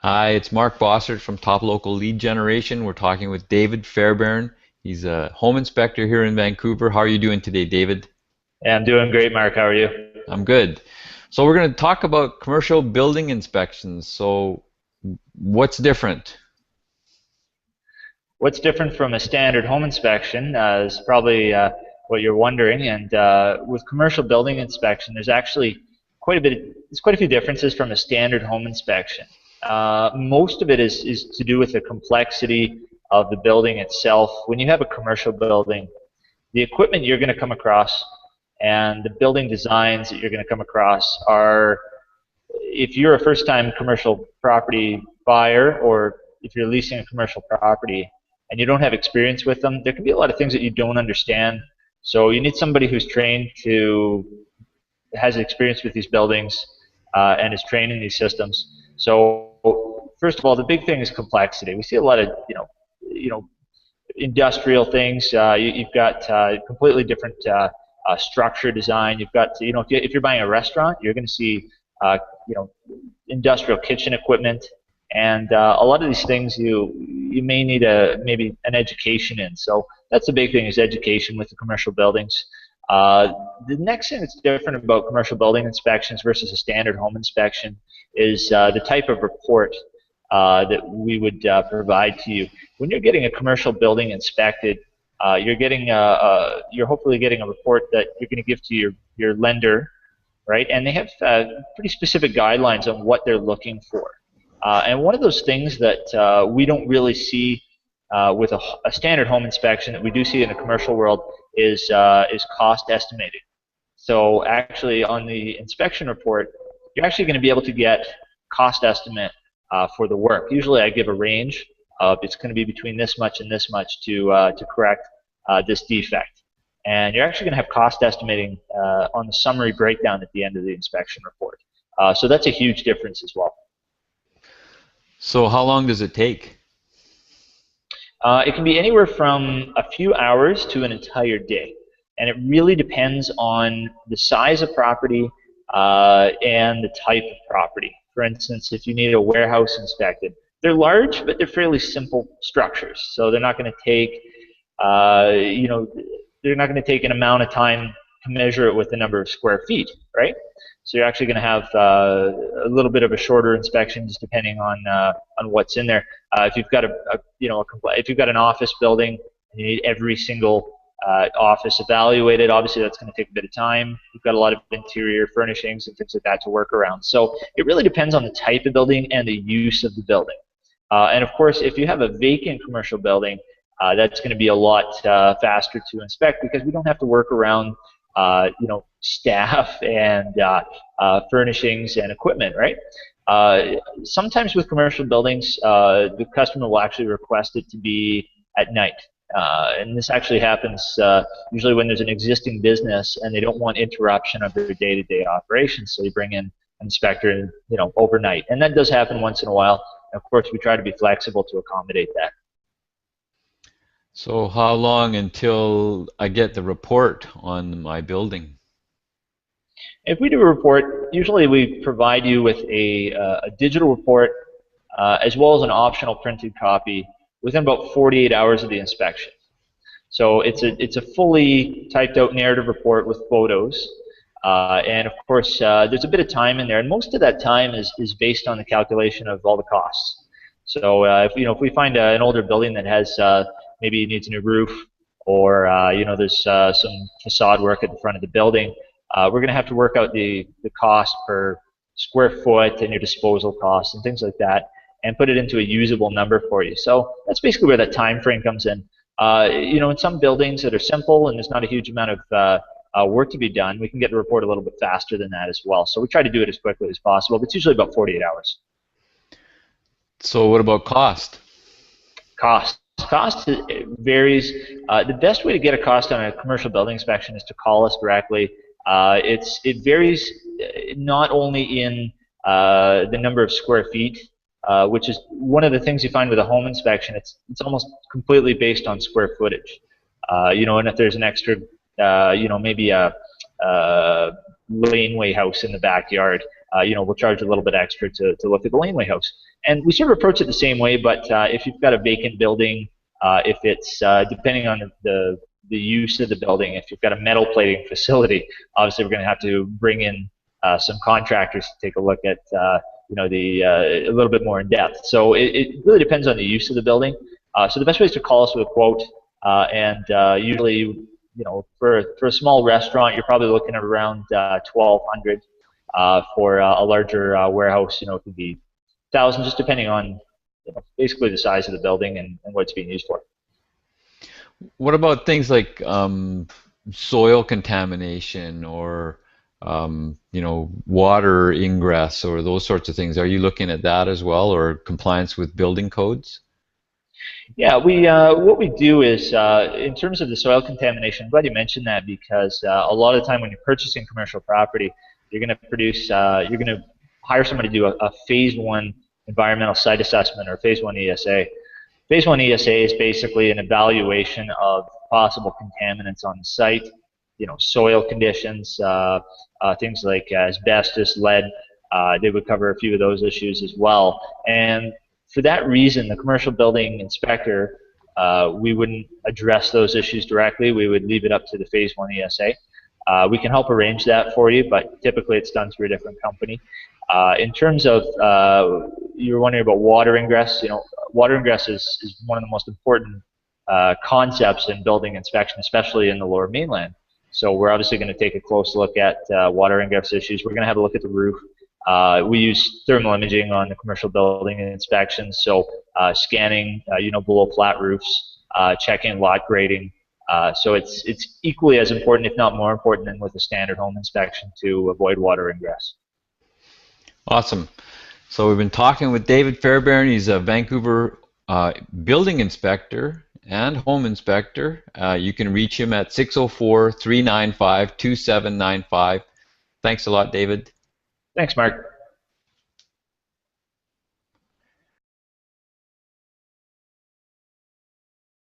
Hi, it's Mark Bossert from Top Local Lead Generation. We're talking with David Fairbairn. He's a home inspector here in Vancouver. How are you doing today, David? Yeah, I'm doing great, Mark. How are you? I'm good. So we're going to talk about commercial building inspections. So what's different? What's different from a standard home inspection is probably what you're wondering. And with commercial building inspection, there's actually there's quite a few differences from a standard home inspection. Most of it is to do with the complexity of the building itself. When you have a commercial building, the equipment you're going to come across and the building designs that you're going to come across are, if you're a first-time commercial property buyer or if you're leasing a commercial property and you don't have experience with them, there can be a lot of things that you don't understand. So you need somebody who's trained to has experience with these buildings and is trained in these systems. So first of all, the big thing is complexity. We see a lot of industrial things. You've got completely different structure design. You've got if you're buying a restaurant, you're going to see uh, you know industrial kitchen equipment, and a lot of these things you may need maybe an education in. So that's the big thing, is education with the commercial buildings. The next thing that's different about commercial building inspections versus a standard home inspection is the type of report that we would provide to you. When you're getting a commercial building inspected, you're hopefully getting a report that you're going to give to your lender, right? And they have pretty specific guidelines on what they're looking for. And one of those things that we don't really see with a standard home inspection that we do see in the commercial world is cost estimating. So actually, on the inspection report, you're actually going to be able to get cost estimate for the work. Usually, I give a range of it's going to be between this much and this much to correct this defect. And you're actually going to have cost estimating on the summary breakdown at the end of the inspection report. So that's a huge difference as well. So how long does it take? It can be anywhere from a few hours to an entire day. And it really depends on the size of property and the type of property. For instance, if you need a warehouse inspected, they're large, but they're fairly simple structures. So they're not going to take, they're not going to take an amount of time to measure it with the number of square feet, right? So you're actually going to have a little bit of a shorter inspection, just depending on what's in there. If you've got if you've got an office building and you need every single office evaluated, obviously that's going to take a bit of time. You've got a lot of interior furnishings and things like that to work around. So it really depends on the type of building and the use of the building. And of course, if you have a vacant commercial building, that's going to be a lot faster to inspect, because we don't have to work around staff and furnishings and equipment, right? Sometimes with commercial buildings, the customer will actually request it to be at night. And this actually happens usually when there's an existing business and they don't want interruption of their day-to-day operations, so they bring in an inspector, overnight. And that does happen once in a while. And of course, we try to be flexible to accommodate that. So how long until I get the report on my building? If we do a report, usually we provide you with a digital report as well as an optional printed copy within about 48 hours of the inspection. So it's a fully typed out narrative report with photos, and of course there's a bit of time in there, and most of that time is based on the calculation of all the costs. So if we find an older building that has maybe needs a new roof, or there's some facade work at the front of the building, we're going to have to work out the cost per square foot and your disposal costs and things like that, and put it into a usable number for you. So that's basically where that time frame comes in. In some buildings that are simple and there's not a huge amount of work to be done, we can get the report a little bit faster than that as well. So we try to do it as quickly as possible, but it's usually about 48 hours. So what about cost? Cost varies. The best way to get a cost on a commercial building inspection is to call us directly. It varies not only in the number of square feet, which is one of the things you find with a home inspection. It's almost completely based on square footage. And if there's an extra, maybe a laneway house in the backyard, we'll charge a little bit extra to look at the laneway house. And we sort of approach it the same way, but if you've got a vacant building, if it's depending on the use of the building, if you've got a metal plating facility, obviously we're going to have to bring in some contractors to take a look at a little bit more in depth. So it really depends on the use of the building. So the best way is to call us with a quote, and usually, for a small restaurant, you're probably looking at around 1,200. For a larger warehouse, it could be 1,000, just depending on basically the size of the building and what it's being used for. What about things like soil contamination or water ingress or those sorts of things? Are you looking at that as well, or compliance with building codes? Yeah, what we do is in terms of the soil contamination. I'm glad you mentioned that, because a lot of the time when you're purchasing commercial property, you're going to hire somebody to do a phase 1 environmental site assessment, or phase 1 ESA. Phase 1 ESA is basically an evaluation of possible contaminants on the site, soil conditions, things like asbestos, lead. They would cover a few of those issues as well. And for that reason, the commercial building inspector, we wouldn't address those issues directly. We would leave it up to the phase 1 ESA. We can help arrange that for you, but typically it's done through a different company. In terms of, you were wondering about water ingress. Water ingress is one of the most important concepts in building inspection, especially in the Lower Mainland. So we're obviously going to take a close look at water ingress issues. We're going to have a look at the roof. We use thermal imaging on the commercial building inspections, so scanning, below flat roofs, checking lot grading. So it's equally as important, if not more important, than with a standard home inspection to avoid water ingress. Awesome. So we've been talking with David Fairbairn. He's a Vancouver building inspector and home inspector. You can reach him at 604-395-2795. Thanks a lot, David. Thanks, Mark.